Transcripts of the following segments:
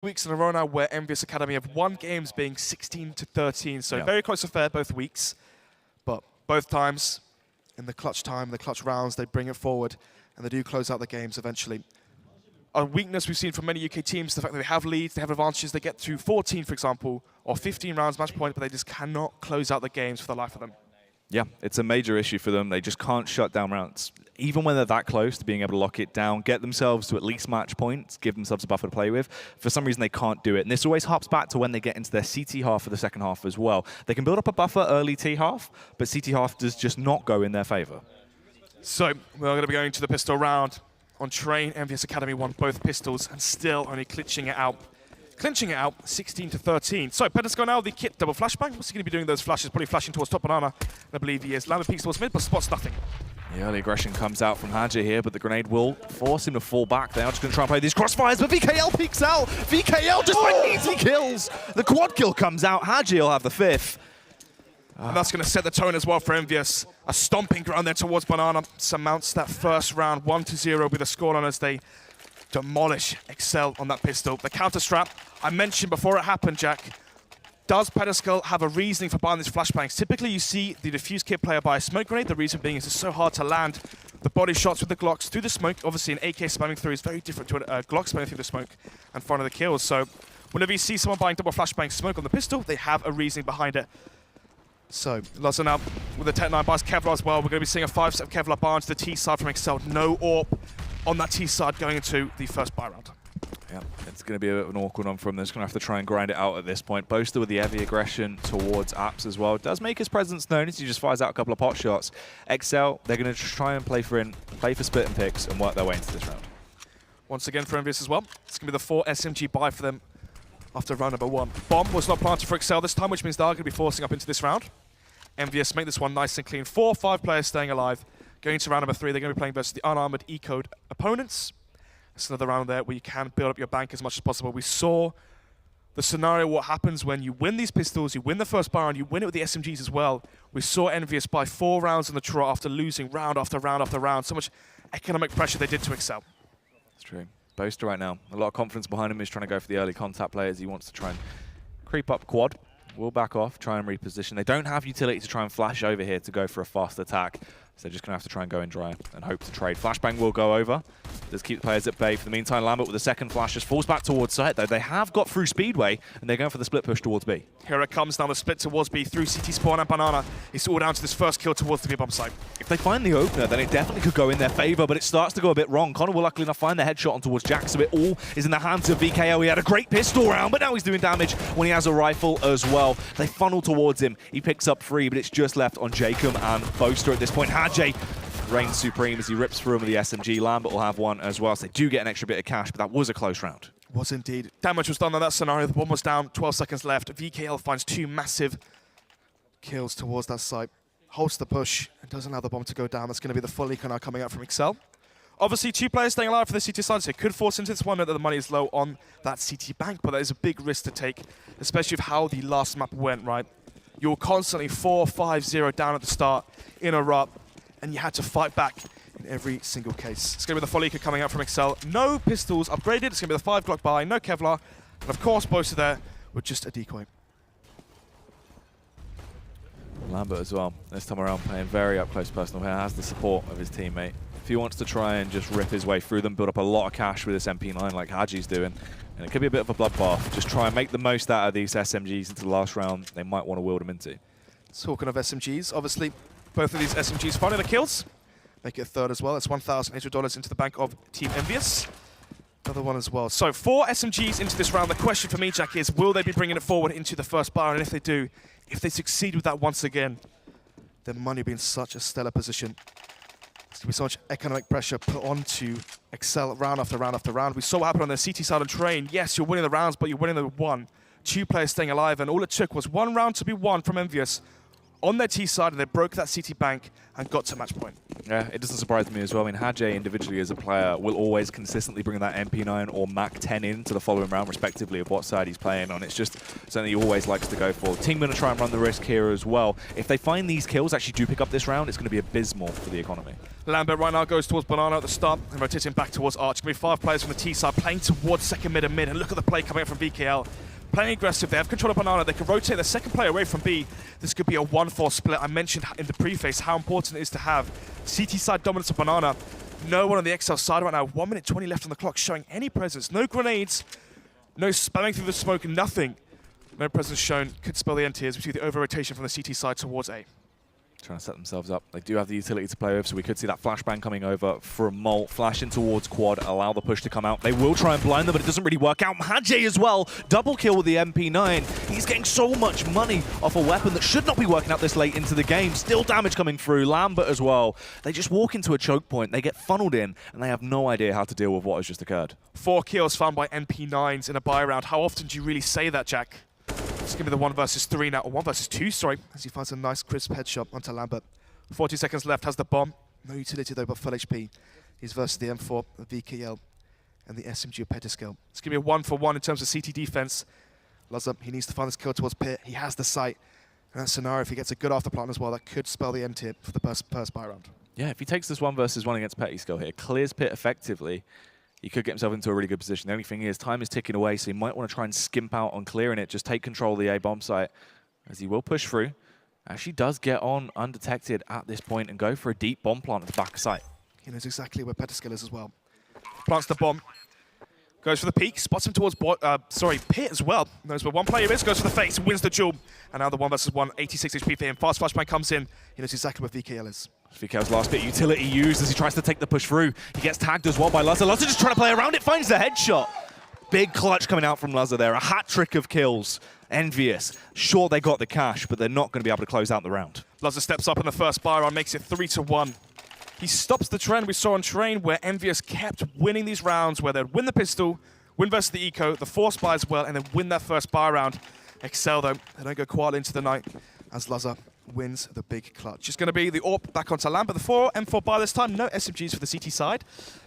weeks in a row now where EnVyUs Academy have won games being 16-13. So very close affair both weeks. But both times, in the clutch time, the clutch rounds, they bring it forward and they do close out the games eventually. A weakness we've seen from many UK teams, the fact that they have leads, they have advantages, they get to 14, for example, or 15 rounds match point, but they just cannot close out the games for the life of them. Yeah, it's a major issue for them. They just can't shut down rounds. Even when they're that close to being able to lock it down, get themselves to at least match points, give themselves a buffer to play with, for some reason they can't do it. And this always harps back to when they get into their CT half for the second half as well. They can build up a buffer early T half, but CT half does just not go in their favor. So we're going to be going to the pistol round. On train, EnVyUs Academy won both pistols and still only clinching it out 16-13. So Pedesco now, the kit double flashbang. What's he going to be doing those flashes? Probably flashing towards top banana. And I believe he is. Lambert peeks towards mid, but spots nothing. The early aggression comes out from Hadji here, but the grenade will force him to fall back. They are just going to try and play these crossfires, but VKL peeks out. VKL just like easy kills. The quad kill comes out. Hadji will have the fifth. And that's going to set the tone as well for EnVyUs. A stomping ground there towards banana. Surmounts that first round 1-0 with a scoreline as they demolish exceL on that pistol. The counter strap, I mentioned before it happened, Jack. Does Pedesco have a reasoning for buying these flashbangs? Typically, you see the defuse kit player buy a smoke grenade. The reason being is it's so hard to land the body shots with the Glocks through the smoke. Obviously, an AK spamming through is very different to a Glock spamming through the smoke and finding the kills. So whenever you see someone buying double flashbang smoke on the pistol, they have a reasoning behind it. So, Lawson up with the Tech 9 buys Kevlar as well. We're going to be seeing a 5-step Kevlar bar into the T side from exceL. No AWP on that T side going into the first buy round. Yeah, it's going to be a bit of an awkward one from this. Going to have to try and grind it out at this point. Boaster with the heavy aggression towards Apps as well. Does make his presence known as he just fires out a couple of pot shots. exceL, they're going to try and play for split and picks and work their way into this round. Once again for EnVyUs as well. It's going to be the 4 SMG buy for them after round number 1. Bomb was not planted for exceL this time, which means they are going to be forcing up into this round. EnVyUs make this one nice and clean. 4-5 players staying alive. Going to round number 3, they're going to be playing versus the unarmored E-code opponents. It's another round there where you can build up your bank as much as possible. We saw the scenario, what happens when you win these pistols, you win the first buy round, you win it with the SMGs as well. We saw EnVyUs buy 4 rounds on the trot after losing round after round after round. So much economic pressure they did to exceL. That's true. Boaster right now, a lot of confidence behind him. He's trying to go for the early contact players. He wants to try and creep up quad. Will back off, try and reposition. They don't have utility to try and flash over here to go for a fast attack. So they're just going to have to try and go in dry and hope to trade. Flashbang will go over. Does keep the players at bay. For the meantime, Lambert with the second flash just falls back towards site, though. They have got through Speedway, and they're going for the split push towards B. Here it comes now, the split towards B through CT spawn and banana. It's all down to this first kill towards the B bomb site. If they find the opener, then it definitely could go in their favor, but it starts to go a bit wrong. Connor will luckily enough find the headshot on towards Jack, so it all is in the hands of VKL. He had a great pistol round, but now he's doing damage when he has a rifle as well. They funnel towards him. He picks up 3, but it's just left on Jacob and Boaster at this point. Hadji reigns supreme as he rips through him with the SMG. Lambert will have one as well, so they do get an extra bit of cash, but that was a close round. Was indeed. Damage was done in that scenario. The bomb was down, 12 seconds left. VKL finds 2 massive kills towards that site. Holds the push and doesn't allow the bomb to go down. That's going to be the full eco now coming out from exceL. Obviously, 2 players staying alive for the CT side, so it could force into this one that the money is low on that CT bank, but that is a big risk to take, especially with how the last map went, right? You were constantly 4-5-0 down at the start in a rut, and you had to fight back in every single case. It's going to be the full eco coming out from exceL. No pistols upgraded. It's going to be the 5 Glock buy, no Kevlar, and of course, Boaster there with just a decoy. Lambert as well, this time around playing very up close personal here, has the support of his teammate. If he wants to try and just rip his way through them, build up a lot of cash with this MP9 like Hadji's doing, and it could be a bit of a bloodbath. Just try and make the most out of these SMGs into the last round they might want to wield them into. Talking of SMGs, obviously, both of these SMGs finding the kills. Make it a third as well. It's $1,800 into the bank of Team EnVyUs. Another one as well. So 4 SMGs into this round. The question for me, Jack, is will they be bringing it forward into the first bar? And if they do, if they succeed with that once again, then money will be in such a stellar position. There's going to be so much economic pressure put onto exceL round after round after round. We saw what happened on the CT side on train. Yes, you're winning the rounds, but you're winning them with 1. 2 players staying alive, and all it took was 1 round to be won from EnVyUs on their T side, and they broke that CT bank and got to match point. Yeah, it doesn't surprise me as well. I mean, Hadjay individually as a player will always consistently bring that MP9 or MAC-10 into the following round, respectively, of what side he's playing on. It's just something he always likes to go for. Team going to try and run the risk here as well. If they find these kills actually do pick up this round, it's going to be abysmal for the economy. Lambert right now goes towards Banana at the start and rotating back towards Arch. It's going to be 5 players from the T side playing towards second mid and mid. And look at the play coming out from VKL. Playing aggressive, they have control of Banana, they can rotate the second player away from B. This could be a 1-4 split. I mentioned in the preface how important it is to have CT side dominance of Banana. No one on the exceL side right now, 1 minute 20 left on the clock, showing any presence. No grenades, no spamming through the smoke, nothing. No presence shown, could spell the end here as we see the over-rotation from the CT side towards A. Trying to set themselves up. They do have the utility to play with, so we could see that flashbang coming over from Mole, flashing towards Quad, allow the push to come out. They will try and blind them, but it doesn't really work out. Hadjay as well, double kill with the MP9. He's getting so much money off a weapon that should not be working out this late into the game. Still damage coming through. Lambert as well. They just walk into a choke point, they get funneled in, and they have no idea how to deal with what has just occurred. 4 kills found by MP9s in a buy round. How often do you really say that, Jack? It's going to be the 1 versus 3 now, or 1 versus 2, sorry, as he finds a nice crisp headshot onto Lambert. 40 seconds left, has the bomb. No utility though, but full HP. He's versus the M4, the VKL, and the SMG of Petiscale. It's going to be a 1-for-1 in terms of CT defense. Lazza, he needs to find this kill towards Pit. He has the sight. And that scenario, if he gets a good afterplant as well, that could spell the end here for the first buy round. Yeah, if he takes this 1 versus 1 against Petiscale here, clears Pit effectively, he could get himself into a really good position. The only thing is, time is ticking away, so he might want to try and skimp out on clearing it, just take control of the A bomb site, as he will push through. Actually does get on undetected at this point and go for a deep bomb plant at the back site. He knows exactly where Petiscale is as well. Plants the bomb. Goes for the peak, spots him towards Pit as well. Knows where one player is, goes for the face, wins the duel. And now the 1 versus 1, 86 HP for him. Fast flashbang comes in. He knows exactly where VKL is. VKL's last bit utility used as he tries to take the push through. He gets tagged as well by Lazza. Lazza just trying to play around it, finds the headshot. Big clutch coming out from Lazza there. A hat trick of kills. EnVyUs. Sure, they got the cash, but they're not going to be able to close out the round. Lazza steps up in the first buy round, makes it 3-1. He stops the trend we saw on Train, where EnVyUs kept winning these rounds, where they'd win the pistol, win versus the eco, the force buy as well, and then win that first buy round. exceL, though, they don't go quietly into the night as Lazza wins the big clutch. It's going to be the AWP back onto Lambert. The M4 buy this time, no SMGs for the CT side.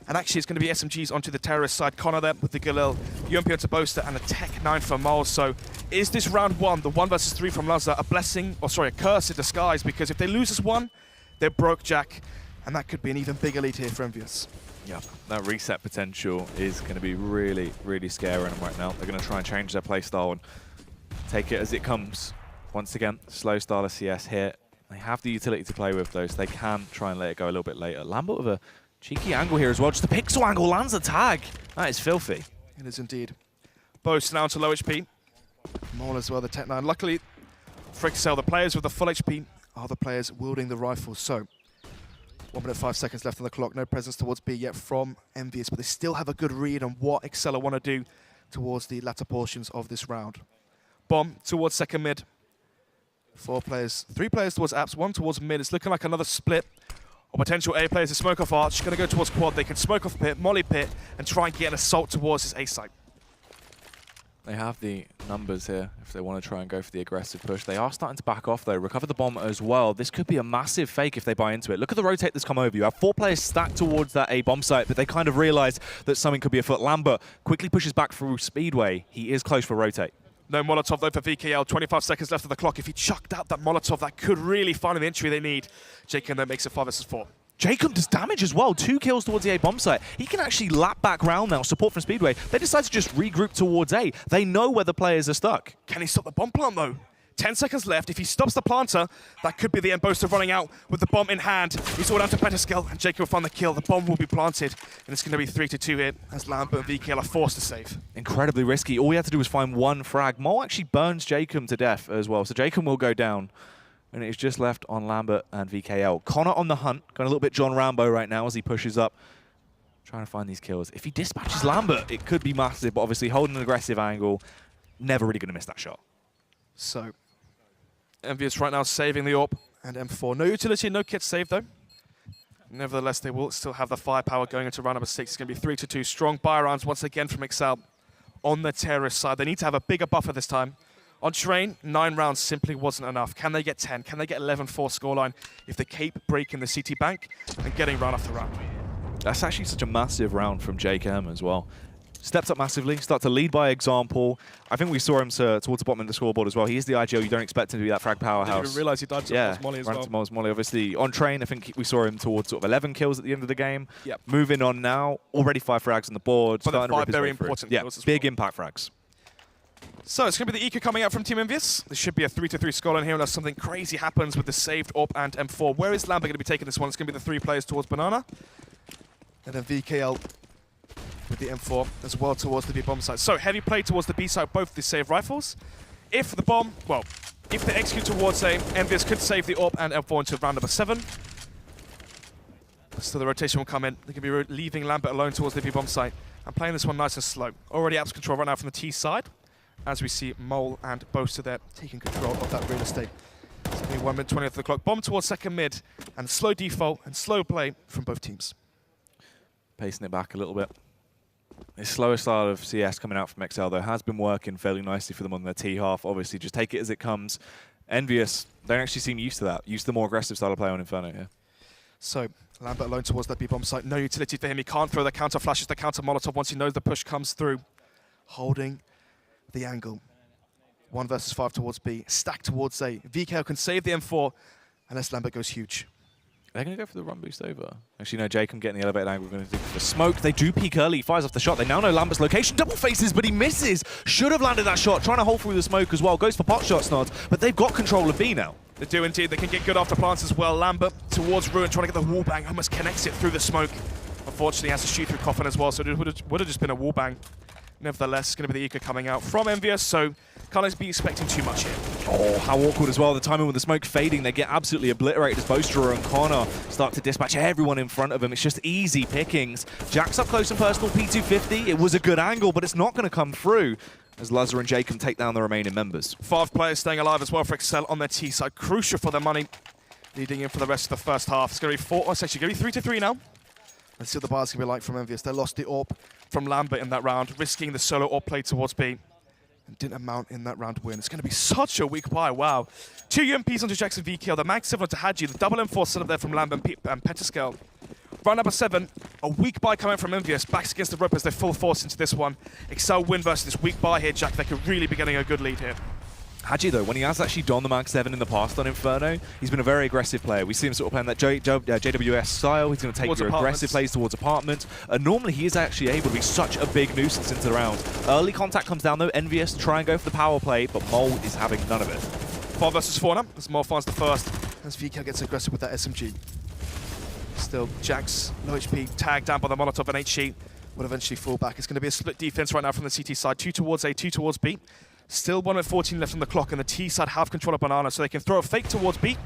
And actually, it's going to be SMGs onto the terrorist side. Connor there with the Galil, UMP onto Boaster, and a Tech 9 for Mole. So is this round 1, the 1 versus 3 from Lazza, a blessing, or sorry, a curse in disguise? Because if they lose this one, they're broke, Jack. And that could be an even bigger lead here for EnVyUs. Yeah, that reset potential is going to be really, really scaring them right now. They're going to try and change their playstyle and take it as it comes. Once again, slow style of CS here. They have the utility to play with those. So they can try and let it go a little bit later. Lambert with a cheeky angle here as well. Just a pixel angle, lands a tag. That is filthy. It is indeed. Boast now to low HP. Mole as well, the Tech 9. Luckily for exceL, the players with the full HP are the players wielding the rifles. So 1 minute 5 seconds left on the clock. No presence towards B yet from EnVyUs, but they still have a good read on what exceL want to do towards the latter portions of this round. Bomb towards second mid. 3 players towards apps, 1 towards mid. It's looking like another split of potential A players to smoke off Arch. Going to go towards quad. They can smoke off Pit, molly Pit, and try and get an assault towards his A site. They have the numbers here if they want to try and go for the aggressive push. They are starting to back off though, recover the bomb as well. This could be a massive fake if they buy into it. Look at the rotate that's come over. You have 4 players stacked towards that A bomb site, but they kind of realize that something could be afoot. Lambert quickly pushes back through Speedway. He is close for rotate. No Molotov though for VKL. 25 seconds left of the clock. If he chucked out that Molotov, that could really find the entry they need. Jacob then makes it 5 versus 4. Jacob does damage as well. 2 kills towards the A bomb site. He can actually lap back round now, support from Speedway. They decide to just regroup towards A. They know where the players are stuck. Can he stop the bomb plant though? 10 seconds left. If he stops the planter, that could be the end. Boaster running out with the bomb in hand. He's all down to Petiscale, and Jacob will find the kill. The bomb will be planted, and it's going to be 3-2 here as Lambert and VKL are forced to save. Incredibly risky. All we have to do is find 1 frag. Mole actually burns Jacob to death as well, so Jacob will go down. And it's just left on Lambert and VKL. Connor on the hunt, going a little bit John Rambo right now as he pushes up, trying to find these kills. If he dispatches Lambert, it could be massive, but obviously holding an aggressive angle, never really going to miss that shot. So, EnVyUs right now saving the AWP and M4. No utility, no kit saved though. Nevertheless, they will still have the firepower going into round number 6. It's going to be 3-2. Strong buy rounds once again from exceL on the terrorist side. They need to have a bigger buffer this time On Train, 9 rounds simply wasn't enough. Can they get 10? Can they get 11-4 scoreline if they keep breaking the CT bank and getting round after round? That's actually such a massive round from JKM as well. Stepped up massively, start to lead by example. I think we saw him towards the bottom of the scoreboard as well. He is the IGL. You don't expect him to be that frag powerhouse. I didn't even realize he died to Moz Molly as well. To Moz Molly, obviously. On Train, I think we saw him towards sort of 11 kills at the end of the game. Yep. Moving on now, already 5 frags on the board. But Starting to rip his very way through. important Yeah, kills as big well. impact frags. So it's going to be the Eco coming out from Team EnVyUs. This should be a 3-3 scoreline here unless something crazy happens with the saved AWP and M4. Where is Lambert going to be taking this one? It's going to be the 3 players towards Banana. And then VKL with the M4 as well towards the B bomb side. So heavy play towards the B side, both the saved rifles. If the bomb, well, if they execute towards A, EnVyUs could save the AWP and M4 into round number 7. So the rotation will come in. They're going to be leaving Lambert alone towards the B bomb site and playing this one nice and slow. Already apps control right now from the T side, as we see Mole and Boaster there taking control of that real estate. It's going to be 1 minute 20 of the clock. Bomb towards second mid, and slow default and slow play from both teams. Pacing it back a little bit. This slower style of CS coming out from exceL, though, has been working fairly nicely for them on their T half. Obviously, just take it as it comes. EnVyUs don't actually seem used to that. Used to the more aggressive style of play on Inferno, yeah. So Lambert alone towards that B-bomb site. No utility for him. He can't throw the counter flashes, the counter Molotov once he knows the push comes through. Holding the angle. 1 versus 5 towards B. Stack towards A. VKL can save the M4 unless Lambert goes huge. They're going to go for the run boost over. Actually, no, Jacob getting the elevated angle. We're going to do the smoke. They do peek early. He fires off the shot. They now know Lambert's location. Double faces, but he misses. Should have landed that shot. Trying to hold through the smoke as well. Goes for pot shots, Nods. But they've got control of B now. They do indeed. They can get good after plants as well. Lambert towards Ruin, trying to get the wall bang. Almost connects it through the smoke. Unfortunately, he has to shoot through Coffin as well, so it would have just been a wall bang. Nevertheless, it's going to be the Eco coming out from EnVyUs, so can't be expecting too much here. Oh, how awkward as well. The timing with the smoke fading, they get absolutely obliterated as Boaster and Connor start to dispatch everyone in front of him. It's just easy pickings. Jack's up close and personal, P250. It was a good angle, but it's not going to come through as Lazar and Jacob take down the remaining members. 5 players staying alive as well for exceL on their T side. Crucial for their money. Leading in for the rest of the first half. It's going to be 4. It's actually going to be 3-3 now. Let's see what the bar's going to be like from EnVyUs. They lost the AWP from Lambert in that round, risking the solo AWP play towards B. And didn't amount in that round win. It's going to be such a weak buy, wow. 2 UMPs onto Jackson VKL, the Mag 7 onto Hadji, the double M4 set up there from Lambert and Petaskel. Round number 7, a weak buy coming from EnVyUs, backs against the rope as they full force into this one. exceL win versus this weak buy here, Jack. They could really be getting a good lead here. Hadji, though, when he has actually donned the Mag 7 in the past on Inferno, he's been a very aggressive player. We see him sort of playing that JWS style. He's going to take your aggressive plays towards apartment. And normally he is actually able to be such a big nuisance into the round. Early contact comes down, though. EnVyUs try and go for the power play, but Mole is having none of it. 4 versus 4 now, as Mole finds the first, as VK gets aggressive with that SMG. Still, Jax, low HP, tagged down by the Molotov and HG, will eventually fall back. It's going to be a split defense right now from the CT side. 2 towards A, 2 towards B. Still 1 minute 14 left on the clock, and the T side have control of Banana, so they can throw a fake towards B,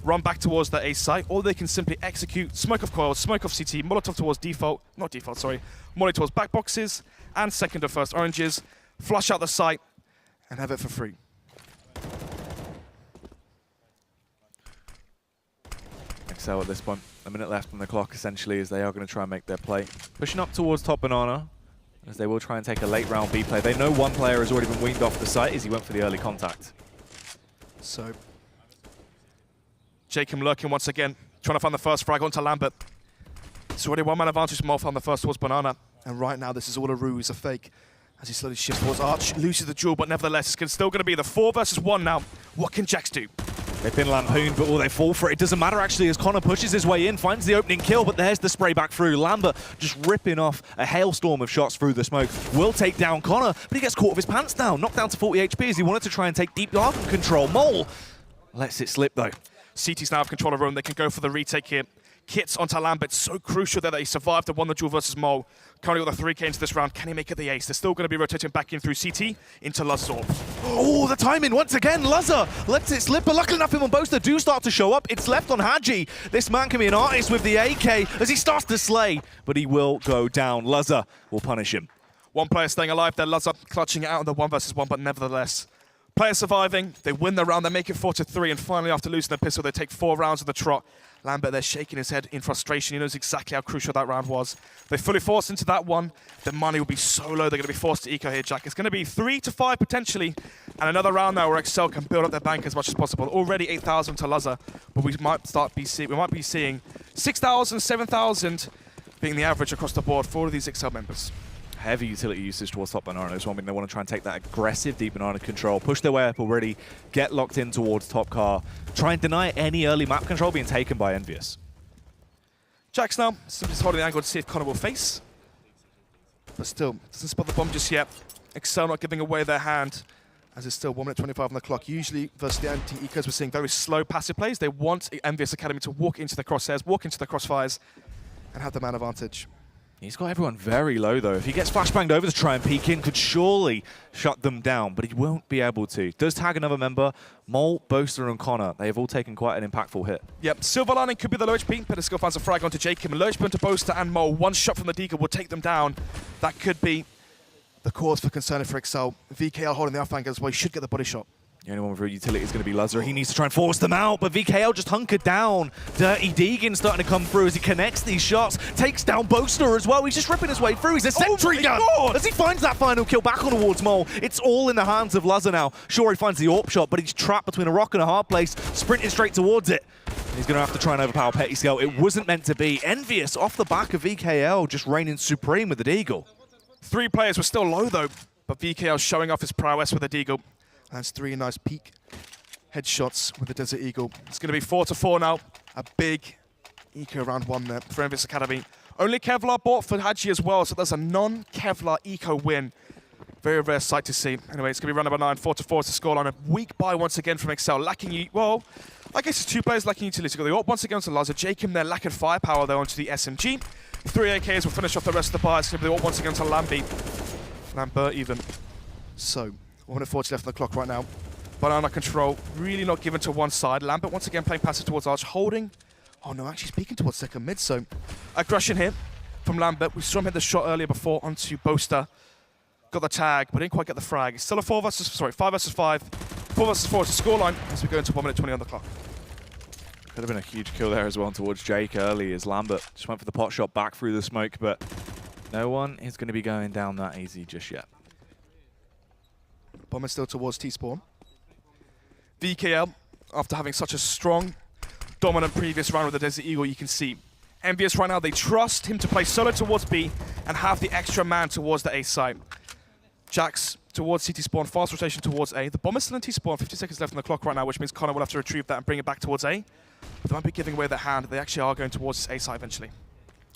run back towards the A site, or they can simply execute smoke of coils, smoke of CT, Molotov towards default, not default, sorry, Molly towards back boxes, and second or first oranges, flush out the site, and have it for free. exceL at this point. A minute left on the clock, essentially, as they are going to try and make their play. Pushing up towards top Banana, as they will try and take a late round B play. They know one player has already been weaned off the site as he went for the early contact. So, Jacob lurking once again, trying to find the first frag onto Lambert. It's already 1 man advantage from Molf on the first towards Banana. And right now, this is all a ruse, a fake, as he slowly shifts towards Arch, loses the duel, but nevertheless, it's still going to be the 4 versus 1 now. What can Jax do? They've been lampooned, but will they fall for it? It doesn't matter, actually, as Connor pushes his way in, finds the opening kill, but there's the spray back through. Lambert just ripping off a hailstorm of shots through the smoke. Will take down Connor, but he gets caught with his pants down. Knocked down to 40 HP as he wanted to try and take deep garden control. Mole lets it slip, though. CT's now have control of room. They can go for the retake here. Kits onto Lambert, so crucial that he survived and won the duel versus Mole. Currently got the 3K into this round. Can he make it the ace? They're still going to be rotating back in through CT into Lazar. Oh, the timing once again. Lazar lets it slip, but luckily enough, him and Boaster do start to show up. It's left on Hadji. This man can be an artist with the AK as he starts to slay, but he will go down. Lazar will punish him. 1 player staying alive there. Lazar clutching it out in the 1 versus 1, but nevertheless, Players surviving, they win the round, they make it 4-3, and finally after losing the pistol, they take 4 rounds of the trot. Lambert there shaking his head in frustration. He knows exactly how crucial that round was. They fully forced into that one. The money will be so low, they're going to be forced to eco here, Jack. It's going to be 3 to 5 potentially, and another round now where exceL can build up their bank as much as possible. Already 8,000 to Lazar, but we might be seeing 6,000, 7,000 being the average across the board for all of these exceL members. Heavy utility usage towards top banana as well. I mean, they want to try and take that aggressive deep banana control, push their way up already, get locked in towards top car, try and deny any early map control being taken by EnVyUs. Jax now simply just holding the angle to see if Connor will face, but still doesn't spot the bomb just yet. exceL not giving away their hand, as it's still 1 minute 25 on the clock. Usually versus the anti-ecos, we're seeing very slow passive plays. They want EnVyUs Academy to walk into the crosshairs, walk into the crossfires, and have the man advantage. He's got everyone very low, though. If he gets flashbanged over to try and peek in, could surely shut them down, but he won't be able to. Does tag another member. Mole, Boaster, and Connor. They have all taken quite an impactful hit. Yep, Silver Lining could be the low HP. Peterskill finds a frag onto Jacob. Lurchburn to Boaster and Mole. One shot from the Deagle will take them down. That could be the cause for concern for exceL. VKL holding the outflank as well. He should get the body shot. The only one with utility is going to be Lazar. He needs to try and force them out, but VKL just hunkered down. Dirty Deegan starting to come through as he connects these shots. Takes down Boaster as well. He's just ripping his way through. He's a sentry gun as he finds that final kill back on towards Mole. It's all in the hands of Lazar now. Sure, he finds the AWP shot, but he's trapped between a rock and a hard place, sprinting straight towards it. He's going to have to try and overpower PetySkill. It wasn't meant to be. EnVyUs off the back of VKL just reigning supreme with the Deagle. 3 players were still low though, but VKL showing off his prowess with the Deagle. That's 3 nice peak headshots with the Desert Eagle. It's going to be 4-4 now. A big eco round 1 there for EnVyUs Academy. Only Kevlar bought for Hadji as well, so there's a non-Kevlar eco win. Very rare sight to see. Anyway, it's going to be round number 9, 4-4 to scoreline. A weak buy once again from exceL. Lacking, well, I guess it's 2 players lacking utility. Got the AWP once again onto Lazar. Jacob there lacking firepower though onto the SMG. 3 AKs will finish off the rest of the buy. It's going to be the AWP once again onto Lambert even. So, 1 minute 40 left on the clock right now. Banana control, really not given to one side. Lambert once again playing passive towards Arch, holding. Oh no, actually speaking towards second mid, so aggression here from Lambert. We saw him hit the shot earlier before onto Boaster. Got the tag, but didn't quite get the frag. It's still a 5 versus 5. 4 versus 4 to scoreline as we go into 1 minute 20 on the clock. Could have been a huge kill there as well towards Jake early as Lambert just went for the pot shot back through the smoke, but no one is going to be going down that easy just yet. Bomber still towards T-spawn. VKL, after having such a strong, dominant previous round with the Desert Eagle, you can see EnVyUs right now, they trust him to play solo towards B and have the extra man towards the A site. Jax towards CT spawn, fast rotation towards A. The Bomber's still in T-spawn, 50 seconds left on the clock right now, which means Connor will have to retrieve that and bring it back towards A. But they might be giving away their hand. They actually are going towards this A site eventually.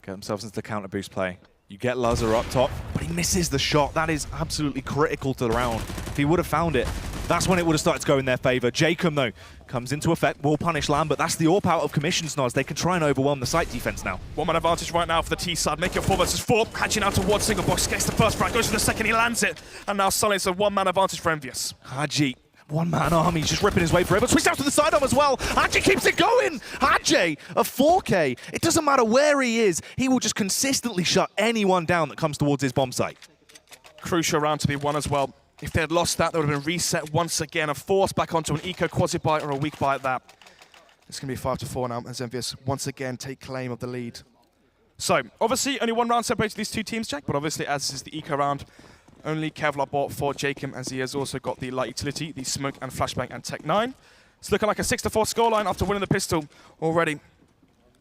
Get themselves into the counter boost play. You get Lazar up top, but he misses the shot. That is absolutely critical to the round. If he would have found it, that's when it would have started to go in their favor. Jacob, though, comes into effect, will punish Lambert. That's the AWP out of commissions nods. They can try and overwhelm the site defense now. 1 man advantage right now for the T side. Make it 4 versus 4. Hatching out towards single box. Gets the first frag, goes for the second, he lands it. And now suddenly it's a 1 man advantage for EnVyUs. Hadji, 1-man army, he's just ripping his way forever. Switch out to the sidearm as well. Hadji keeps it going. Hadji, a 4K. It doesn't matter where he is. He will just consistently shut anyone down that comes towards his bomb site. Crucial round to be won as well. If they had lost that, they would have been reset once again and forced back onto an eco quasi-buy or a weak buy at that. It's going to be 5-4 now as EnVyUs once again take claim of the lead. So, obviously, only 1 round separates these 2 teams, Jack, but obviously, as this is the eco round, only Kevlar bought for Jacob, as he has also got the light utility, the smoke and flashbang and Tech 9. It's looking like a 6-4 scoreline after winning the pistol already.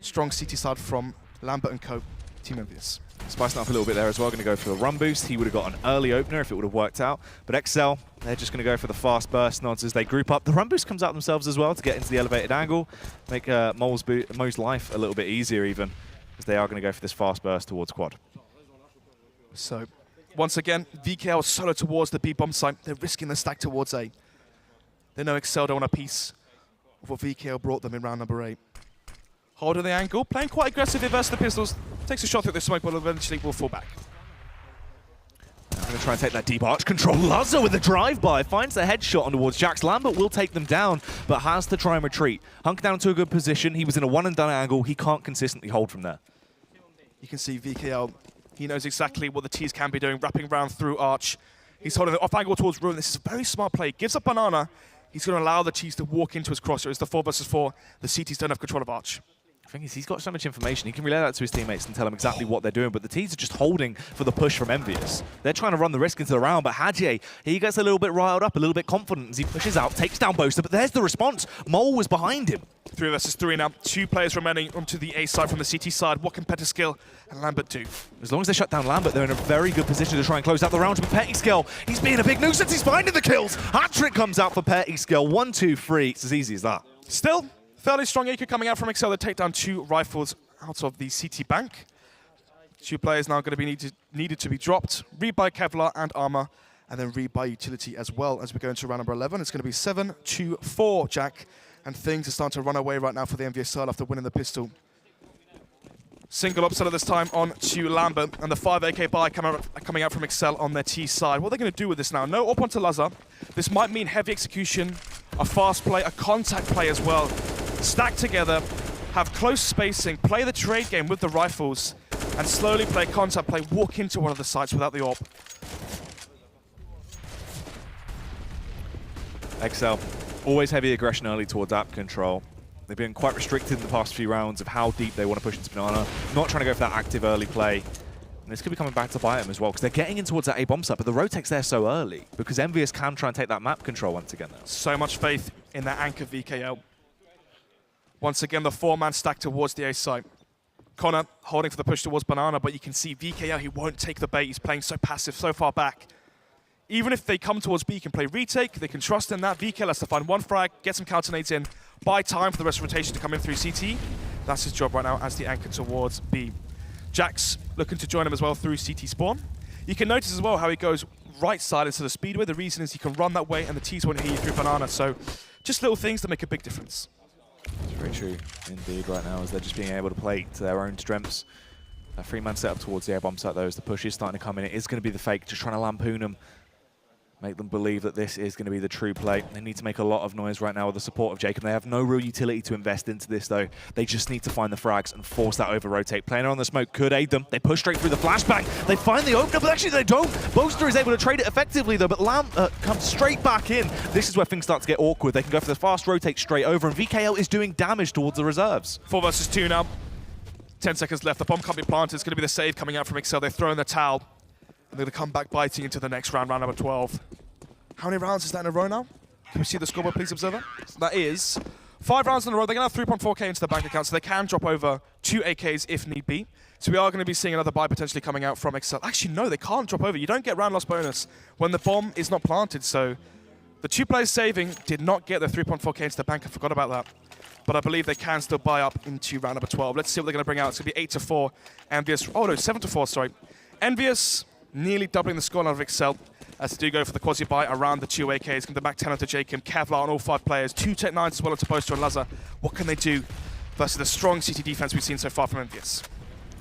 Strong CT side from Lambert and co. Team EnVyUs. Spicing up a little bit there as well, going to go for the run boost. He would have got an early opener if it would have worked out. But exceL, they're just going to go for the fast burst nods as they group up. The run boost comes out themselves as well to get into the elevated angle. Make Mo's life a little bit easier even, as they are going to go for this fast burst towards quad. So, once again, VKL solo towards the B bomb site. They're risking the stack towards A. They know exceL don't want a piece of what VKL brought them in round number 8. Holding the angle, playing quite aggressively versus the pistols. Takes a shot through the smoke, but eventually will fall back. I'm going to try and take that deep arch control. Lazar with the drive-by finds the headshot on towards Jax. Lambert will take them down, but has to try and retreat. Hunk down to a good position. He was in a one-and-done angle. He can't consistently hold from there. You can see VKL, he knows exactly what the T's can be doing, wrapping around through Arch. He's holding it off angle towards Ruin. This is a very smart play. Gives up Banana. He's going to allow the T's to walk into his crosshair. It's the 4 versus 4. The CTs don't have control of Arch. The thing is, he's got so much information. He can relay that to his teammates and tell them exactly what they're doing, but the T's are just holding for the push from EnVyUs. They're trying to run the risk into the round, but Hadje, he gets a little bit riled up, a little bit confident as he pushes out, takes down Boaster, but there's the response. Mole was behind him. 3 versus 3 now. 2 players remaining onto the A side from the CT side. What can exceL and Lambert do? As long as they shut down Lambert, they're in a very good position to try and close out the round. But exceL, he's being a big nuisance. He's finding the kills. Hat-trick comes out for exceL. 1, 2, 3. It's as easy as that. Still, fairly strong EQ coming out from exceL. They take down 2 rifles out of the CT bank. 2 players now going to be needed to be dropped. Read by Kevlar and Armor, and then read by Utility as well as we go into round number 11. It's going to be 7-2-4, Jack. And things are starting to run away right now for the EnVyUs side after winning the pistol. Single upset at this time on to Lambert, and the 5 AK buy coming out from exceL on their T side. What are they going to do with this now? No up onto Lazar. This might mean heavy execution, a fast play, a contact play as well. Stack together, have close spacing, play the trade game with the rifles, and slowly play contact play, walk into one of the sites without the AWP. exceL, always heavy aggression early towards app control. They've been quite restricted in the past few rounds of how deep they want to push into Banana. Not trying to go for that active early play. And this could be coming back to bite them as well, because they're getting in towards that A bomb site, but the rotate's there so early, because EnVyUs can try and take that map control once again now. So much faith in that anchor VKL. Once again, the 4-man stack towards the A site. Connor holding for the push towards Banana, but you can see VKL, he won't take the bait. He's playing so passive, so far back. Even if they come towards B, can play retake, they can trust in that. VKL has to find 1 frag, get some counter nades in, buy time for the rest of rotation to come in through CT. That's his job right now as the anchor towards B. Jack's looking to join him as well through CT spawn. You can notice as well how he goes right side into the speedway. The reason is he can run that way and the T's won't hear you through Banana. So just little things that make a big difference. It's very true indeed right now, as they're just being able to play to their own strengths. That 3-man setup towards the air bomb site though, as the push is starting to come in. It is going to be the fake, just trying to lampoon them. Make them believe that this is going to be the true play. They need to make a lot of noise right now with the support of Jacob. They have no real utility to invest into this, though. They just need to find the frags and force that over-rotate. Playing on the smoke could aid them. They push straight through the flashbang. They find the opener, but actually they don't. Boaster is able to trade it effectively, though, but Lamb comes straight back in. This is where things start to get awkward. They can go for the fast rotate straight over, and VKL is doing damage towards the reserves. 4 versus 2 now. 10 seconds left. The bomb can't be planted. It's going to be the save coming out from exceL. They're throwing the towel. And they're going to come back biting into the next round, round number 12. How many rounds is that in a row now? Can we see the scoreboard, please, observer? That is 5 rounds in a row. They're going to have 3.4k into their bank account, so they can drop over 2 AKs if need be. So we are going to be seeing another buy potentially coming out from exceL. Actually, no, they can't drop over. You don't get round loss bonus when the bomb is not planted. So the 2 players saving did not get their 3.4k into their bank. I forgot about that. But I believe they can still buy up into round number 12. Let's see what they're going to bring out. It's going to be 8-4. EnVyUs, oh no, 7-4, sorry. EnVyUs nearly doubling the score out of exceL, as they do go for the quasi buy around the 2 AKs. Come back 10 onto Jacob, Kevlar on all 5 players, 2 Tech 9s as well onto Boaster and Lazar. What can they do versus the strong CT defense we've seen so far from EnVyUs?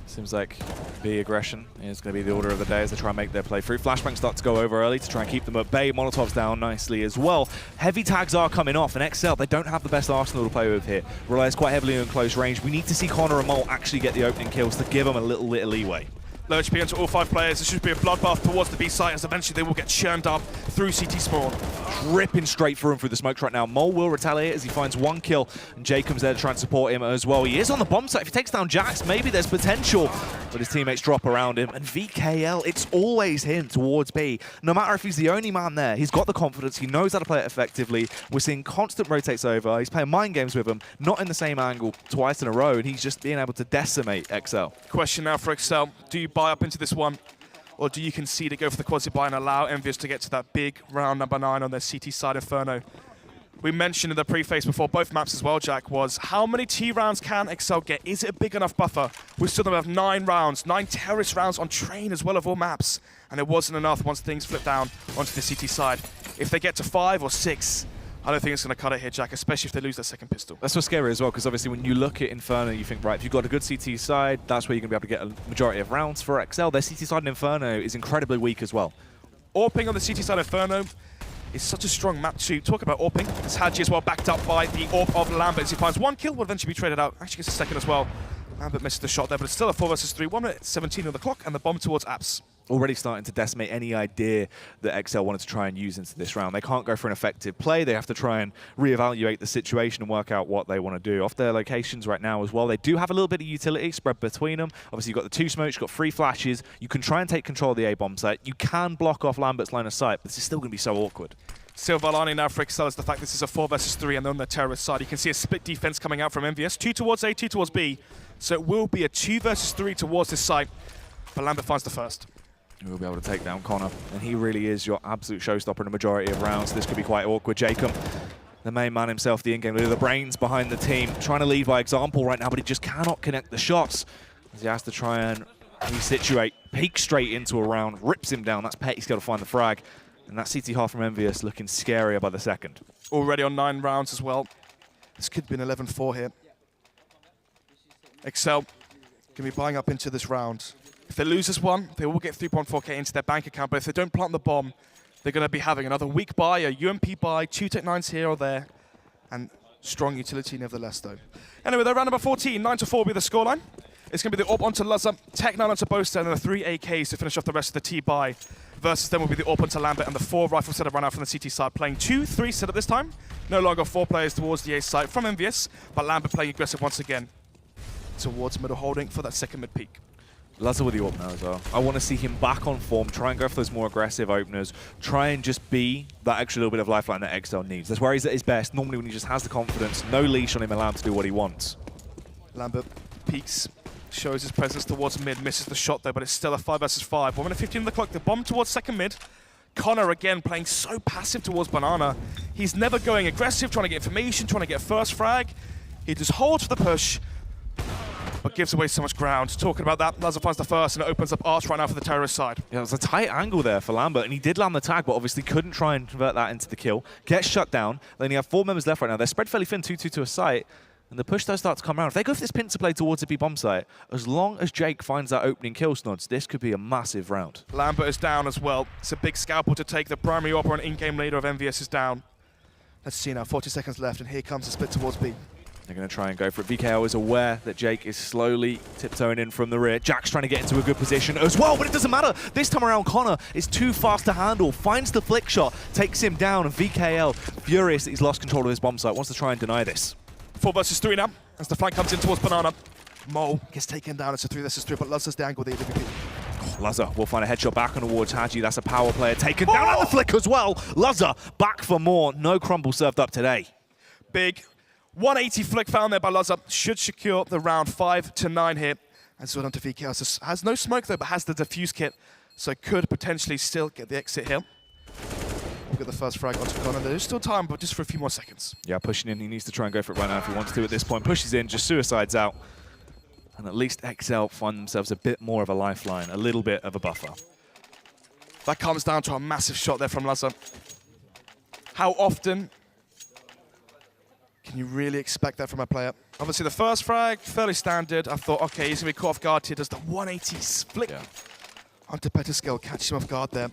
Seems like B aggression is going to be the order of the day as they try and make their play through. Flashbang start to go over early to try and keep them at bay. Molotov's down nicely as well. Heavy tags are coming off, and exceL, they don't have the best arsenal to play with here. Relies quite heavily on close range. We need to see Connor and Mole actually get the opening kills to give them a little bit of leeway. Low HP onto all 5 players. This should be a bloodbath towards the B site, as eventually they will get churned up through CT spawn. Ripping straight through him through the smokes right now. Mole will retaliate as he finds 1 kill, and Jacob's there to try and support him as well. He is on the bomb site. If he takes down Jax, maybe there's potential, but his teammates drop around him. And VKL, it's always him towards B. No matter if he's the only man there, he's got the confidence. He knows how to play it effectively. We're seeing constant rotates over. He's playing mind games with him, not in the same angle twice in a row, and he's just being able to decimate exceL. Question now for exceL. Do you buy up into this one, or do you concede to go for the quasi buy and allow EnVyUs to get to that big round number 9 on their CT side Inferno? We mentioned in the preface before both maps as well, Jack, was how many T rounds can exceL get? Is it a big enough buffer? We still have 9 rounds, 9 terrorist rounds on train as well of all maps, and it wasn't enough once things flipped down onto the CT side. If they get to 5 or 6, I don't think it's going to cut it here, Jack, especially if they lose that second pistol. That's what's scary as well, because obviously when you look at Inferno, you think, right, if you've got a good CT side, that's where you're going to be able to get a majority of rounds for exceL. Their CT side in Inferno is incredibly weak as well. AWPing on the CT side Inferno is such a strong map to talk about AWPing. It's Hadji as well, backed up by the AWP of Lambert. As he finds 1 kill, will eventually be traded out. Actually gets a second as well. Lambert misses the shot there, but it's still a 4 versus 3. 1 minute 17 on the clock, and the bomb towards Apps. already starting to decimate any idea that exceL wanted to try and use into this round. They can't go for an effective play. They have to try and reevaluate the situation and work out what they want to do. Off their locations right now as well, they do have a little bit of utility spread between them. Obviously, you've got the 2 smokes, you've got 3 flashes. You can try and take control of the A-bomb site. You can block off Lambert's line of sight, but this is still going to be so awkward. Silverlining now for exceL is the fact this is a 4 versus 3 and they're on the terrorist side. You can see a split defense coming out from EnVyUs. 2 towards A, 2 towards B. So it will be a 2 versus 3 towards this site, but Lambert finds the first. We'll be able to take down Connor, and he really is your absolute showstopper in the majority of rounds. This could be quite awkward. Jacob, the main man himself, the in-game leader, the brains behind the team, trying to lead by example right now, but he just cannot connect the shots as he has to try and resituate, peek straight into a round, rips him down. That's Petty's got to find the frag, and that CT half from EnVyUs looking scarier by the second. Already on 9 rounds as well. This could be an 11-4 here. exceL can be buying up into this round. If they lose this one, they will get 3.4k into their bank account, but if they don't plant the bomb, they're going to be having another weak buy, a UMP buy, 2 Tech-9s here or there, and strong utility nevertheless, though. Anyway, they're round number 14, 9-4 will be the scoreline. It's going to be the AWP onto Lazar, Tech-9 onto Boaster, and then the 3 AKs to finish off the rest of the T-buy. Versus them will be the AWP onto Lambert and the 4 rifle set of run out from the CT side, playing 2-3 setup this time. No longer 4 players towards the A site from EnVyUs, but Lambert playing aggressive once again towards middle holding for that second mid peak. Lazar with the AWP now as well. I want to see him back on form, try and go for those more aggressive openers, try and just be that extra little bit of lifeline that exceL needs. That's where he's at his best, normally when he just has the confidence, no leash on him, allowed to do what he wants. Lambert peeks, shows his presence towards mid, misses the shot though, but it's still a 5 versus 5. 1 minute 15 on the clock, the bomb towards second mid. Connor again playing so passive towards Banana. He's never going aggressive, trying to get information, trying to get first frag. He just holds for the push, but gives away so much ground. Talking about that, Lazar finds the first and it opens up Arch right now for the terrorist side. Yeah, it was a tight angle there for Lambert, and he did land the tag, but obviously couldn't try and convert that into the kill. Gets shut down. Then you have 4 members left right now. They're spread fairly thin, 2-2 to a site, and the push does start to come around. If they go for this pincer play towards the B bomb site, as long as Jake finds that opening kill, Snods, this could be a massive round. Lambert is down as well. It's a big scalpel to take. The primary AWP and in-game leader of EnVyUs is down. Let's see now, 40 seconds left, and here comes the split towards B. They're going to try and go for it. VKO is aware that Jake is slowly tiptoeing in from the rear. Jack's trying to get into a good position as well, but it doesn't matter. This time around, Connor is too fast to handle, finds the flick shot, takes him down, and VKL, furious that he's lost control of his bomb site, wants to try and deny this. 4 versus 3 now, as the flank comes in towards Banana. Mo gets taken down, it's a 3 versus 3, but Lazar's the angle with the AWP. Lazar will find a headshot back on towards Haji. That's a power player taken down at the flick as well. Lazar back for more. No crumble served up today. Big 180 flick found there by Lazar. Should secure the round 5-9 here. And so on to VK. Has no smoke though, but has the defuse kit. So could potentially still get the exit here. We'll get the first frag onto Connor. There's still time, but just for a few more seconds. Yeah, pushing in. He needs to try and go for it right now if he wants to at this point. Pushes in, just suicides out. And at least exceL find themselves a bit more of a lifeline, a little bit of a buffer. That comes down to a massive shot there from Lazar. How often can you really expect that from a player? Obviously, the first frag, fairly standard. I thought, okay, he's going to be caught off guard here. Does the 180 flick onto Petascale, catch him off guard there.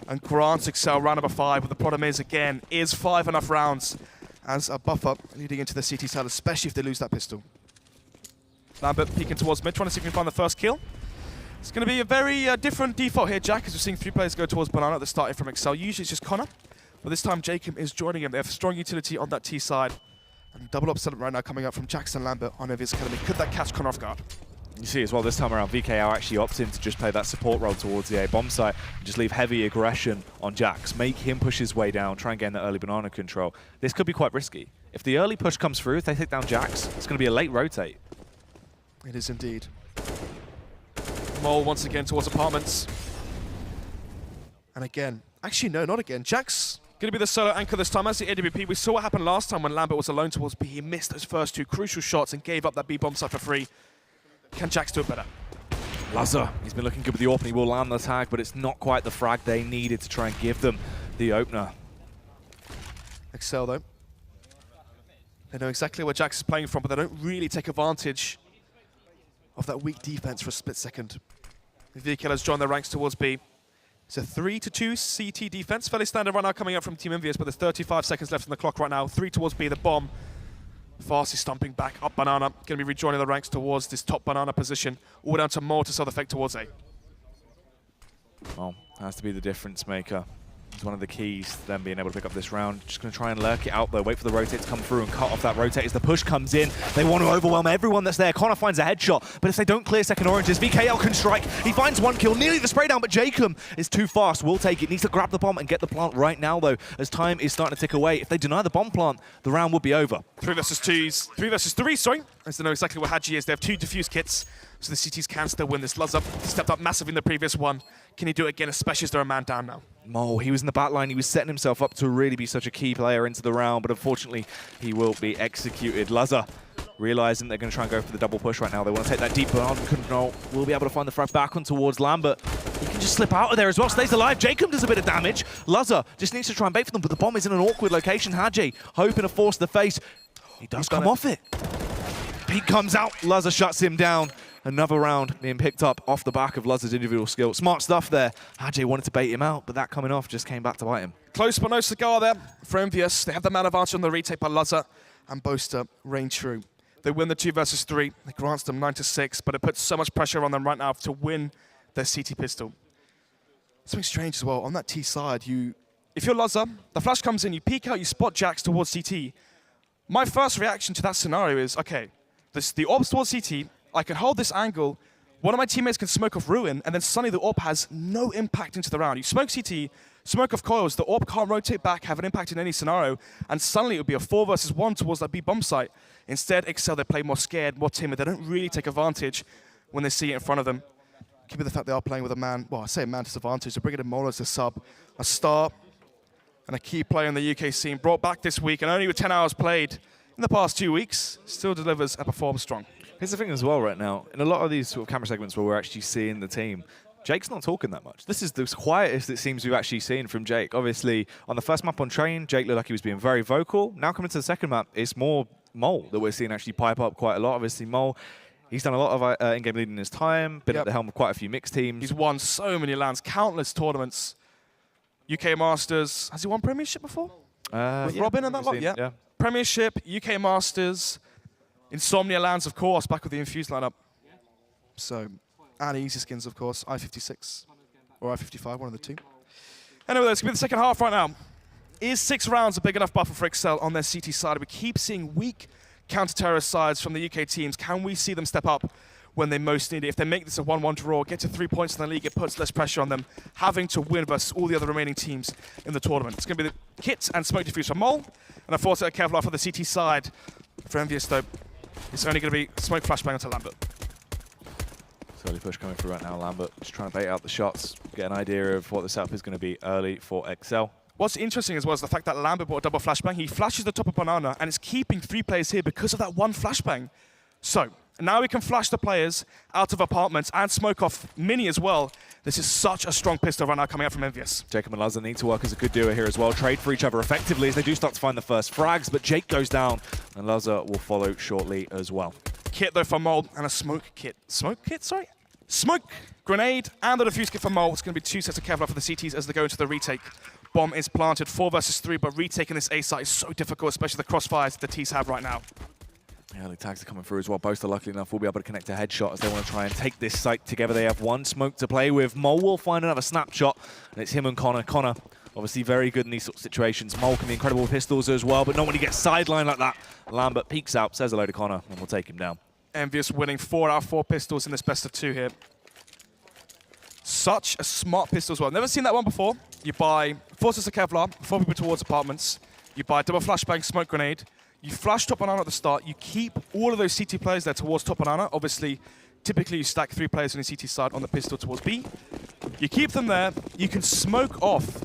And grants exceL round number 5. But the problem is, again, is 5 enough rounds as a buffer leading into the CT side, especially if they lose that pistol. Lambert peeking towards mid, trying to see if he can find the first kill. It's going to be a very different default here, Jack, as we're seeing 3 players go towards Banana at the starting from exceL. Usually it's just Connor, but this time Jacob is joining him. They have strong utility on that T side. And double up setup right now coming up from Jackson Lambert on EnVyUs Academy. Could that catch Connor off guard? You see as well this time around, VKO actually opts in to just play that support role towards the A-bomb site and just leave heavy aggression on Jax, make him push his way down, try and gain that early banana control. This could be quite risky. If the early push comes through, if they take down Jax, it's going to be a late rotate. It is indeed. Mole once again towards apartments. And again, actually no, not again. Jax going to be the solo anchor this time as the AWP. We saw what happened last time when Lambert was alone towards B. He missed those first 2 crucial shots and gave up that B-bomb site for free. Can Jax do it better? Lazar, he's been looking good with the AWP. He will land the tag, but it's not quite the frag they needed to try and give them the opener. exceL though. They know exactly where Jax is playing from, but they don't really take advantage of that weak defense for a split second. VKL has joined their ranks towards B. It's a 3-2 CT defense. Fairly standard right now coming up from Team EnVyUs, but there's 35 seconds left on the clock right now. 3 towards B, the bomb. Fast is stomping back up Banana. Going to be rejoining the ranks towards this top Banana position. All down to Mortis, other effect towards A. Well, has to be the difference maker. It's one of the keys to them being able to pick up this round. Just going to try and lurk it out though, wait for the rotate to come through and cut off that rotate as the push comes in. They want to overwhelm everyone that's there. Connor finds a headshot, but if they don't clear second oranges, VKL can strike. He finds one kill, nearly the spray down, but Jacob is too fast. Will take it, needs to grab the bomb and get the plant right now though, as time is starting to tick away. If they deny the bomb plant, the round would be over. 3 versus 3, sorry. As they know exactly where Hadji is. They have 2 defuse kits, so the CTs can still win this. Luzza stepped up massively in the previous one. Can he do it again, especially as they're a man down now? Mo, he was in the back line. He was setting himself up to really be such a key player into the round, but unfortunately, he will be executed. Luzza realizing they're going to try and go for the double push right now. They want to take that deep on control. Will be able to find the frag back on towards Lambert. He can just slip out of there as well. Stays alive. Jacob does a bit of damage. Luzza just needs to try and bait for them, but the bomb is in an awkward location. Hadji hoping to force the face. He does come off it. Pete comes out. Luzza shuts him down. Another round being picked up off the back of Luzza's individual skill. Smart stuff there. Hadji wanted to bait him out, but that coming off just came back to bite him. Close but no cigar there for EnVyUs. They have the man advantage on the retake by Luzza and Boaster reign true. They win the 2 versus 3. It grants them 9-6, but it puts so much pressure on them right now to win their CT pistol. Something strange as well. On that T side, if you're Luzza, the flash comes in, you peek out, you spot Jax towards CT. My first reaction to that scenario is, okay, the orb's towards CT, I can hold this angle, one of my teammates can smoke off Ruin, and then suddenly the orb has no impact into the round. You smoke CT, smoke off coils, the orb can't rotate back, have an impact in any scenario, and suddenly it would be a 4 versus 1 towards that B bomb site. Instead, exceL, they play more scared, more timid. They don't really take advantage when they see it in front of them. Could be the fact they are playing with a man, well, I say a man disadvantage. They're bringing in Molo as a sub, a star, and a key player in the UK scene, brought back this week, and only with 10 hours played in the past 2 weeks, still delivers and performs strong. Here's the thing as well right now. In a lot of these sort of camera segments where we're actually seeing the team, Jake's not talking that much. This is the quietest it seems we've actually seen from Jake. Obviously, on the first map on Train, Jake looked like he was being very vocal. Now coming to the second map, it's more Mole that we're seeing actually pipe up quite a lot. Obviously, Mole, he's done a lot of in-game leading in his time, been at the helm of quite a few mixed teams. He's won so many lands, countless tournaments. UK Masters. Has he won Premiership before? With Robin and that lot? Yeah. Premiership, UK Masters, Insomnia lands, of course, back with the EnVyUs lineup. So, and Easy Skins, of course, I-56 or I-55, one of the two. Anyway, it's going to be the second half right now. Is 6 rounds a big enough buffer for exceL on their CT side? We keep seeing weak counter-terrorist sides from the UK teams. Can we see them step up when they most need it? If they make this a 1-1 draw, get to 3 points in the league, it puts less pressure on them having to win versus all the other remaining teams in the tournament. It's going to be the kit and smoke defuse for Mole, and a force at Kevlar for the CT side. For EnVyUs, though, it's only going to be smoke flashbang onto Lambert. Slowly push coming through right now, Lambert. Just trying to bait out the shots, get an idea of what the setup is going to be early for exceL. What's interesting as well is the fact that Lambert bought a double flashbang. He flashes the top of Banana, and it's keeping 3 players here because of that 1 flashbang. So, now we can flash the players out of apartments and smoke off Mini as well. This is such a strong pistol right now coming out from EnVyUs. Jacob and Luzza need to work as a good duo here as well. Trade for each other effectively as they do start to find the first frags, but Jake goes down, and Luzza will follow shortly as well. Kit, though, for Mole, and a smoke kit. Smoke kit, sorry? Smoke, grenade, and the defuse kit for Mole. It's going to be 2 sets of Kevlar for the CTs as they go into the retake. Bomb is planted, 4 versus 3, but retaking this A site is so difficult, especially the crossfires the T's have right now. Yeah, the tags are coming through as well. Boaster, luckily enough, will be able to connect a headshot as they want to try and take this site together. They have 1 smoke to play with. Mole will find another snapshot, and it's him and Connor. Connor, obviously very good in these sort of situations. Mole can be incredible with pistols as well, but not when he gets sidelined like that. Lambert peeks out, says hello to Connor, and we'll take him down. EnVyUs winning 4 out of 4 pistols in this best of 2 here. Such a smart pistol as well. Never seen that one before. You buy 4 sets of Kevlar, 4 people towards apartments. You buy double flashbang, smoke grenade. You flash top banana at the start. You keep all of those CT players there towards top banana. Obviously, typically you stack 3 players on the CT side on the pistol towards B. You keep them there. You can smoke off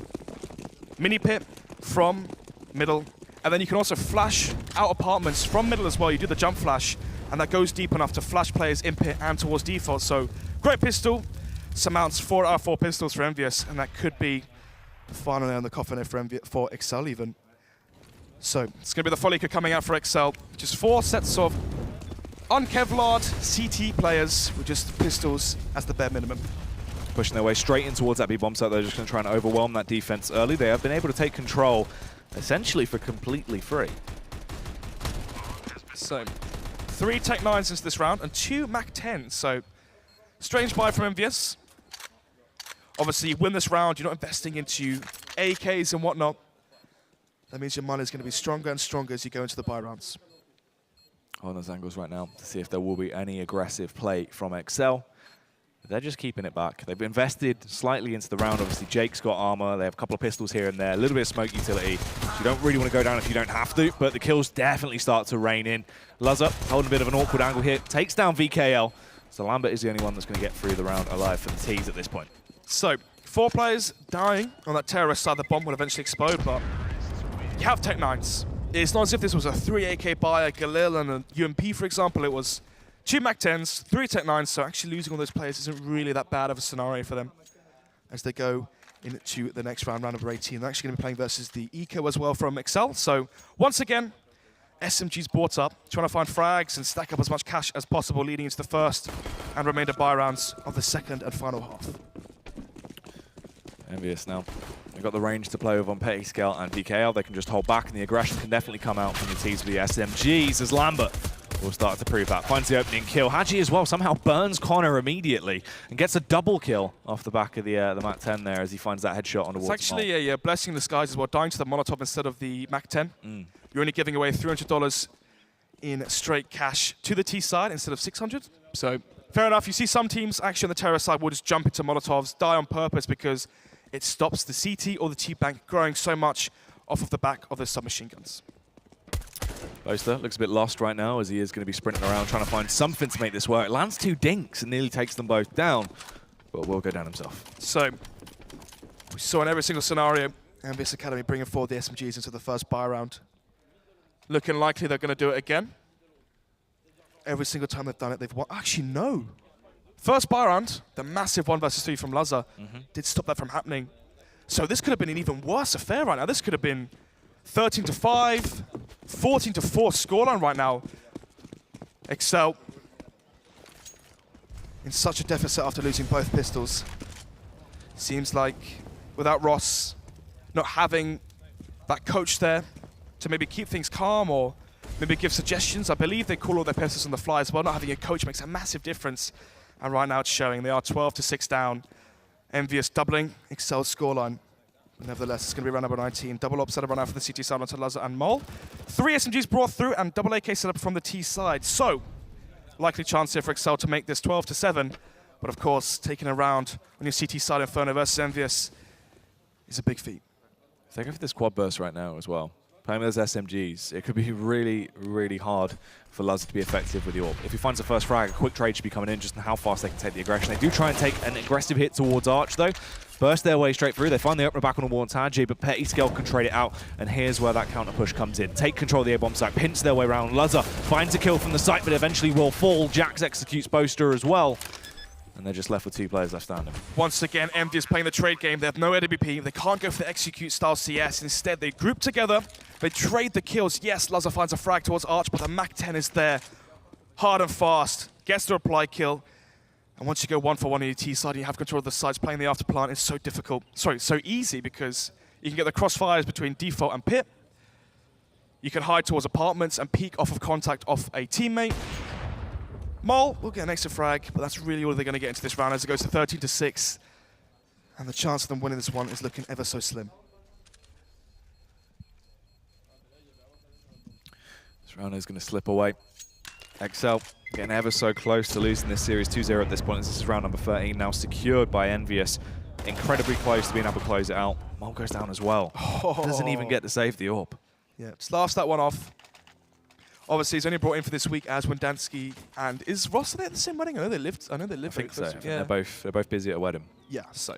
mini pit from middle. And then you can also flash out apartments from middle as well. You do the jump flash, and that goes deep enough to flash players in pit and towards default. So, great pistol. Surmounts 4 out of 4 pistols for EnVyUs, and that could be the final nail in the coffin for exceL even. So it's going to be the Folliker coming out for exceL. Just 4 sets of unkevlared CT players with just pistols as the bare minimum. Pushing their way straight in towards that B-bomb site. They're just going to try and overwhelm that defense early. They have been able to take control essentially for completely free. So 3 Tech 9s into this round and 2 Mac 10s. So strange buy from EnVyUs. Obviously, you win this round, you're not investing into AKs and whatnot. That means your money is going to be stronger and stronger as you go into the buy rounds. On those angles right now to see if there will be any aggressive play from exceL. They're just keeping it back. They've invested slightly into the round. Obviously, Jake's got armor. They have a couple of pistols here and there. A little bit of smoke utility. So you don't really want to go down if you don't have to, but the kills definitely start to rain in. Luzza holding a bit of an awkward angle here. Takes down VKL. So Lambert is the only one that's going to get through the round alive for the T's at this point. So, 4 players dying on that terrorist side. The bomb will eventually explode, but you have Tech 9s. It's not as if this was a 3 AK buy, a Galil and a UMP, for example. It was 2 Mac-10s, 3 Tech 9s, so actually losing all those players isn't really that bad of a scenario for them as they go into the next round, round number 18. They're actually going to be playing versus the Eco as well from exceL. So, once again, SMG's bought up, trying to find frags and stack up as much cash as possible leading into the first and remainder buy rounds of the second and final half. EnVyUs now. They've got the range to play with on exceL and VKL. They can just hold back, and the aggression can definitely come out from the T's with the SMGs as Lambert will start to prove that. Finds the opening kill. Hadji as well somehow burns Connor immediately and gets a double kill off the back of the Mac-10 there as he finds that headshot on the wall. It's actually a blessing in disguise as well, dying to the Molotov instead of the Mac-10. You're only giving away $300 in straight cash to the T side instead of 600. So fair enough. You see some teams actually on the terror side will just jump into Molotovs, die on purpose because it stops the CT or the T-bank growing so much off of the back of the submachine guns. Boaster looks a bit lost right now as he is going to be sprinting around trying to find something to make this work. Lands 2 dinks and nearly takes them both down, but will go down himself. So we saw in every single scenario, EnVyUs Academy bringing forward the SMGs into the first buy round. Looking likely they're going to do it again. Every single time they've done it, they've won. Actually, no. First buy round, the massive 1 versus 3 from Luzza did stop that from happening. So this could have been an even worse affair right now. This could have been 13-5, 14-4 scoreline right now. exceL in such a deficit after losing both pistols. Seems like without Ross not having that coach there to maybe keep things calm or maybe give suggestions. I believe they call all their pistols on the fly as well. Not having a coach makes a massive difference. And right now it's showing. They are 12-6 down. EnVyUs doubling exceL's scoreline. Nevertheless, it's going to be round number 19. Double op setup right now for the CT side onto Luzza and Mol. 3 SMGs brought through and double AK setup from the T side. So, likely chance here for exceL to make this 12-7. But of course, taking a round on your CT side Inferno versus EnVyUs is a big feat. If they go for this quad burst right now as well, playing with those SMGs, it could be really, really hard for Luzza to be effective with the AWP. If he finds the first frag, a quick trade should be coming in just on how fast they can take the aggression. They do try and take an aggressive hit towards Arch though. Burst their way straight through. They find the opener back on the wall on Hadji, but exceL can trade it out, and here's where that counter push comes in. Take control of the A-bomb site, pinch their way around. Luzza finds a kill from the site, but eventually will fall. Jax executes Boaster as well. And they're just left with 2 players left standing. Once again, EnVyUs playing the trade game. They have no AWP. They can't go for the execute style CS. Instead, they group together. They trade the kills. Yes, Luzza finds a frag towards Arch, but the Mac-10 is there. Hard and fast. Gets the reply kill. And once you go 1 for 1 on your T side and you have control of the sides, playing the after plant is so difficult. Sorry, so easy because you can get the crossfires between default and pit. You can hide towards apartments and peek off of contact off a teammate. Mol will get an extra frag, but that's really all they're going to get into this round as it goes to 13-6. And the chance of them winning this one is looking ever so slim. This round is going to slip away. exceL getting ever so close to losing this series 2-0 at this point. This is round number 13, now secured by EnVyUs. Incredibly close to being able to close it out. Mol goes down as well. Doesn't even get to save the AWP. Yeah, just laughs that one off. Obviously, he's only brought in for this week as Wendansky, and is Ross at the same wedding? I know they lived. I think so. Yeah. They're both busy at a wedding. Yeah, so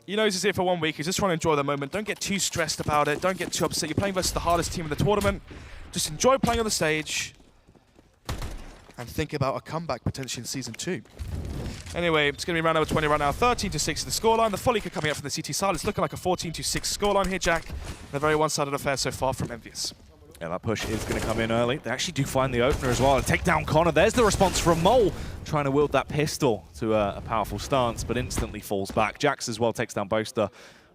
he knows he's here for 1 week. He's just trying to enjoy the moment. Don't get too stressed about it. Don't get too upset. You're playing versus the hardest team in the tournament. Just enjoy playing on the stage and think about a comeback potentially in Season 2. Anyway, it's going to be round number 20 right now. 13-6 is the scoreline. The Follica coming up from the CT side. It's looking like a 14-6 scoreline here, Jack. A very one-sided affair so far from EnVyUs. Yeah, that push is going to come in early. They actually do find the opener as well. Take down Connor. There's the response from Mol, trying to wield that pistol to a powerful stance, but instantly falls back. Jax as well takes down Boaster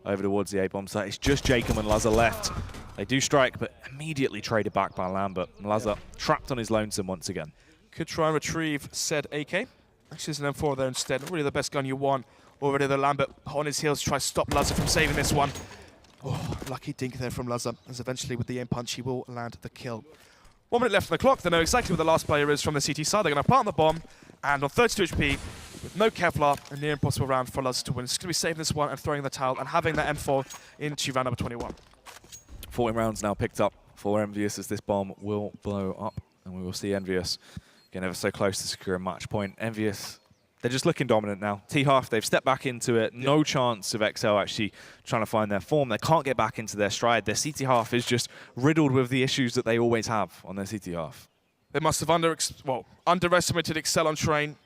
over towards the A-bomb site. It's just Jacob and Luzza left. They do strike, but immediately traded back by Lambert. And Luzza trapped on his lonesome once again. Could try and retrieve said AK. Actually, there's an M4 there instead. Not really the best gun you want Already the Lambert on his heels to try to stop Lazza from saving this one. Oh, lucky dink there from Lazza, as eventually with the aim punch he will land the kill. 1 minute left on the clock. They know exactly where the last player is from the CT side. They're going to plant the bomb, and on 32 HP, with no Kevlar, a near impossible round for Lazza to win. It's going to be saving this one and throwing the towel and having that M4 into round number 21. 14 rounds now picked up for EnVyUs as this bomb will blow up, and we will see EnVyUs getting ever so close to secure a match point. EnVyUs, they're just looking dominant now. T-half, they've stepped back into it. No chance of exceL actually trying to find their form. They can't get back into their stride. Their CT half is just riddled with the issues that they always have on their CT half. They must have underestimated exceL on train,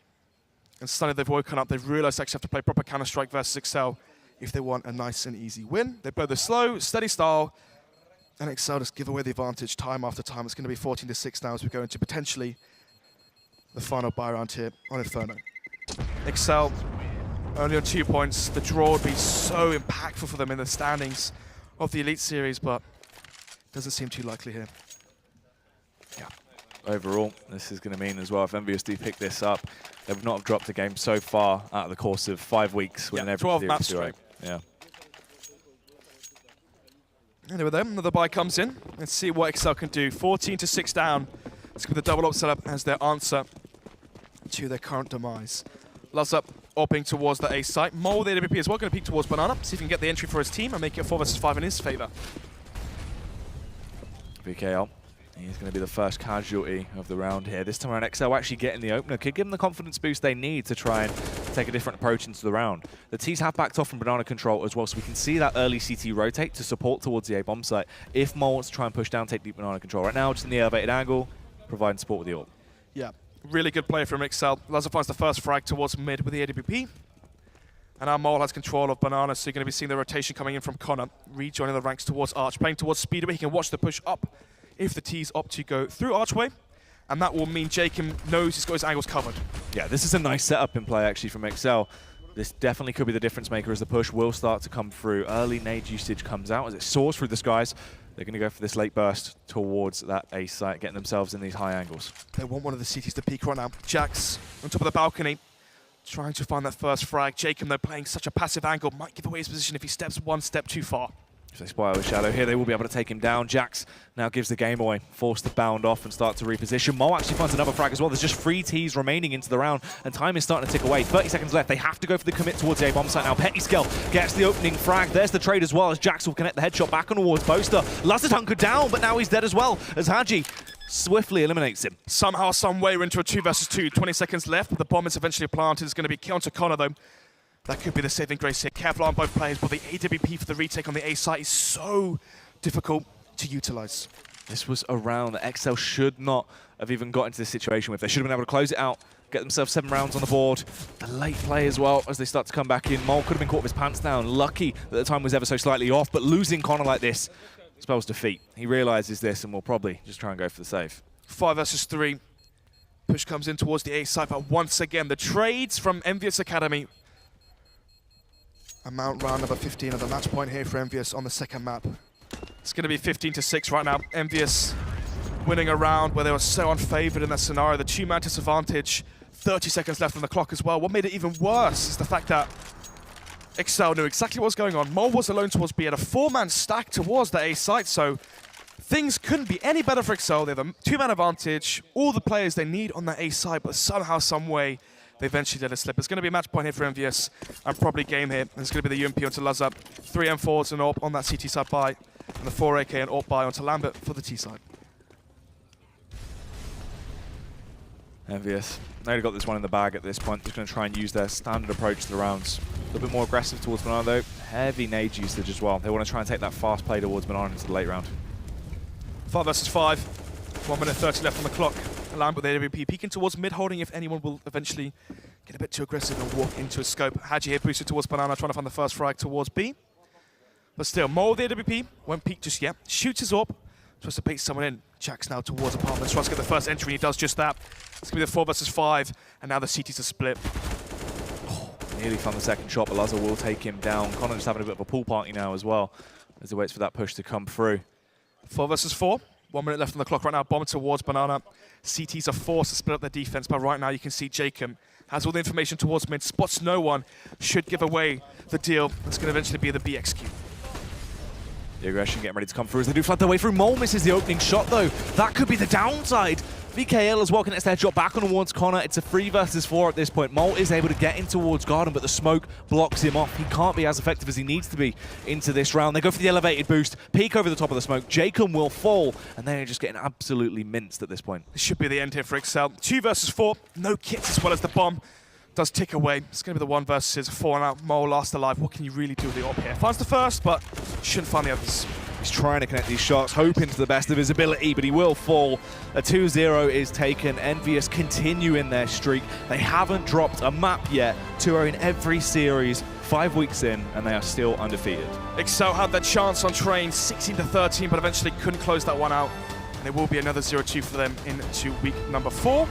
and suddenly they've woken up. They've realized they actually have to play proper Counter-Strike versus exceL if they want a nice and easy win. They play the slow, steady style, and exceL just give away the advantage time after time. It's going to be 14-6 now as we go into potentially the final buy round here on Inferno. exceL only on 2 points. The draw would be so impactful for them in the standings of the Elite Series, but doesn't seem too likely here. Yeah. Overall, this is going to mean as well, if EnVyUs do pick this up, they would not have dropped a game so far out of the course of 5 weeks. Winning every 12 maps straight. Yeah. Anyway, then another buy comes in. Let's see what exceL can do. 14-6 down. It's going to be the double up setup as their answer to their current demise. Lazza opting towards the A site. Mole, the AWP as well, going to peek towards Banana. See if he can get the entry for his team and make it 4 versus 5 in his favor. EKL, he's going to be the first casualty of the round here. This time around, exceL actually getting the opener could give them the confidence boost they need to try and take a different approach into the round. The T's have backed off from Banana control as well, so we can see that early CT rotate to support towards the A-bomb site if Mole wants to try and push down, take deep Banana control. Right now, just in the elevated angle, providing support with the ult. Yeah, really good play from exceL. Lazza finds the first frag towards mid with the AWP. And now Mole has control of Banana, so you're going to be seeing the rotation coming in from Connor, rejoining the ranks towards Arch, playing towards Speedway. He can watch the push up if the T's opt to go through Archway, and that will mean Jacob knows he's got his angles covered. Yeah, this is a nice setup in play actually from exceL. This definitely could be the difference maker as the push will start to come through. Early nade usage comes out as it soars through the skies. They're going to go for this late burst towards that A site, getting themselves in these high angles. They want one of the CTs to peek right now. Jax on top of the balcony, trying to find that first frag. Jacob, though, playing such a passive angle, might give away his position if he steps one step too far. If they spy with Shadow here, they will be able to take him down. Jax now gives the game away, forced to bound off and start to reposition. Mo actually finds another frag as well. There's just 3 Ts remaining into the round, and time is starting to tick away. 30 seconds left. They have to go for the commit towards the A-bomb site now. exceL gets the opening frag. There's the trade as well, as Jax will connect the headshot back on towards Boaster. Lazza hunkered down, but now he's dead as well, as Haji swiftly eliminates him. Somehow, some way, we're into a 2 versus 2. 20 seconds left. The bomb is eventually planted. It's going to be counter Connor, though. That could be the saving grace here. Kevlar on both players, but the AWP for the retake on the A site is so difficult to utilize. This was a round that exceL should not have even got into this situation with. They should have been able to close it out, get themselves 7 rounds on the board. The late play as well as they start to come back in. Mole could have been caught with his pants down. Lucky that the time was ever so slightly off, but losing Connor like this spells defeat. He realizes this and will probably just try and go for the save. 5 versus 3. Push comes in towards the A site, but once again, the trades from EnVyUs Academy. Amount round number 15 of the match point here for EnVyUs on the second map. It's going to be 15-6 right now. EnVyUs winning a round where they were so unfavored in that scenario. The 2-man disadvantage, 30 seconds left on the clock as well. What made it even worse is the fact that exceL knew exactly what was going on. Mole was alone towards B, had a 4-man stack towards the A site, so things couldn't be any better for exceL. They have a 2-man advantage, all the players they need on the A site, but somehow, some way, they eventually let it slip. It's going to be a match point here for EnVyUs and probably game here. It's going to be the UMP onto Lazza, 3 M4s and AWP on that CT side buy, and the 4 AK and AWP buy onto Lambert for the T side. EnVyUs, they've got this one in the bag at this point. Just going to try and use their standard approach to the rounds. A little bit more aggressive towards Banana though. Heavy nade usage as well. They want to try and take that fast play towards Banana into the late round. 5 versus 5. 1 minute 30 left on the clock. Lambert with the AWP peeking towards mid, holding if anyone will eventually get a bit too aggressive and walk into a scope. Haji here boosted towards Banana, trying to find the first frag towards B. But still, Mole with the AWP won't peek just yet. Shoots his AWP, tries to bait someone in. Jax now towards apartments, tries to get the first entry, he does just that. It's going to be the 4 versus 5, and now the CTs are split. Nearly found the second shot, but Lazza will take him down. Connor just having a bit of a pool party now as well, as he waits for that push to come through. 4 versus 4. 1 minute left on the clock right now. Bomb towards Banana. CTs are forced to split up their defense, but right now you can see Jacob has all the information towards mid, spots no one, should give away the deal. It's going to eventually be the BXQ. The aggression getting ready to come through as they do flood their way through. Mole misses the opening shot though. That could be the downside. EKL as well connects their shot back on towards Connor. It's a 3 versus 4 at this point. Mole is able to get in towards Garden, but the smoke blocks him off. He can't be as effective as he needs to be into this round. They go for the elevated boost, peek over the top of the smoke. Jacob will fall, and they're just getting absolutely minced at this point. This should be the end here for exceL. 2 versus 4, no kits as well as the bomb does tick away. It's going to be the 1 versus 4 now. Mole last alive. What can you really do with the op here? Finds the first, but shouldn't find the others. He's trying to connect these shots, hoping to the best of his ability, but he will fall. A 2-0 is taken. EnVyUs continue in their streak. They haven't dropped a map yet. 2-0 in every series, 5 weeks in, and they are still undefeated. exceL had their chance on train, 16-13, but eventually couldn't close that one out. And it will be another 0-2 for them into week number 4.